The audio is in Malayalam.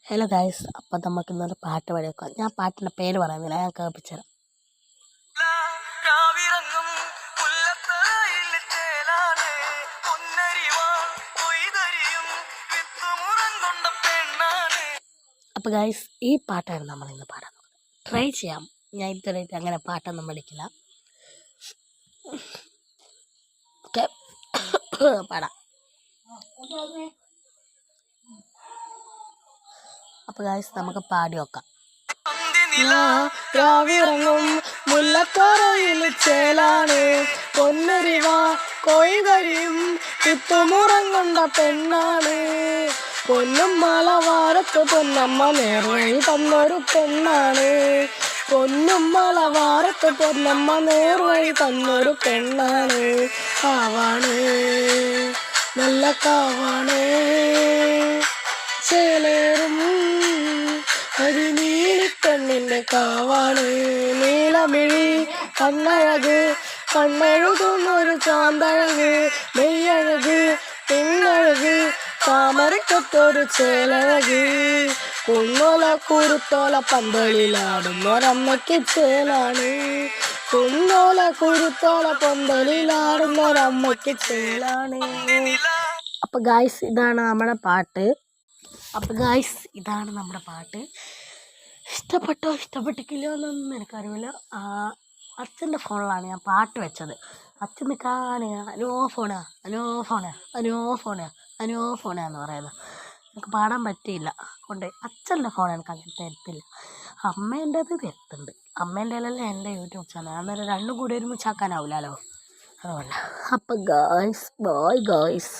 ഹലോ ഗൈസ്, അപ്പം നമുക്ക് ഇന്നൊരു പാട്ട് പാടി വെക്കാം. ഞാൻ പാട്ടിൻ്റെ പേര് പറയുന്നില്ല, ഞാൻ കേൾപ്പിച്ചുതരാം. അപ്പം ഗൈസ്, ഈ പാട്ടാണ് നമ്മളിന്ന് പാടാൻ ട്രൈ ചെയ്യാം. ഞാൻ ഇതുവരെയായിട്ട് അങ്ങനെ പാട്ടൊന്നും പഠിക്കില്ല. ഓക്കെ, പാടാം. അപ്പോൾ ഗൈസ്, നമുക്ക് പാടി നോക്കാം. രാവിറങ്ങും മുല്ലത്തറയിൽ ചേലാണ്, പൊന്നരിവ കൊയ്തരിയും വിത്തുമുറം കൊണ്ട പെണ്ണാണ്. പൊന്നും മലവാരത്ത് പൊന്നമ്മ നേർവഴി തന്നൊരു പെണ്ണാണ്. പൊന്നും മലവാരത്ത് പൊന്നമ്മ നേർവഴി തന്നൊരു പെണ്ണാണ്. കാവാണ്, നല്ല കാവാണ്, ചേലേറും ഒരു നീലിപ്പെണ്ണിൻ്റെ കാവാണ്. നീലമിഴി കണ്ണഴക്, കണ്ണെഴുതുന്നൊരു ചാന്തഴക്, മെയ്യഴക് പിന്നഴക്, താമരക്കൊത്തൊരു ചേലഴക്. കുന്നോല കുരുത്തോല പന്തലിലാടുന്നൊരമ്മയ്ക്ക് ചേലാണ്. കുന്നോല കുരുത്തോല പന്തലിലാടുന്നൊരമ്മയ്ക്ക് ചേലാണ്. അപ്പം ഗായ്സ്, ഇതാണ് നമ്മുടെ പാട്ട്. ഇഷ്ടപ്പെട്ടോ ഇഷ്ടപ്പെട്ടിട്ടില്ലോ എന്നൊന്നും എനിക്കറിയില്ല. അച്ഛൻ്റെ ഫോണിലാണ് ഞാൻ പാട്ട് വെച്ചത്. അച്ഛൻ കാണുക അനു ഫോണാന്ന് പറയുന്നത്. എനിക്ക് പാടാൻ പറ്റിയില്ല കൊണ്ട് അച്ഛൻ്റെ ഫോൺ എനിക്ക് അങ്ങനെ തരത്തില്ല. അമ്മേൻ്റെത് തരുത്തുണ്ട്. അമ്മേൻ്റെയിലല്ല എൻ്റെ യൂട്യൂബ് ചാനൽ. അന്നേരം രണ്ടും കൂടി ഒരുമിച്ചാക്കാനാവില്ലല്ലോ, അതുകൊണ്ട്. അപ്പം ഗായ്സ്, ബൈ ഗായ്സ്.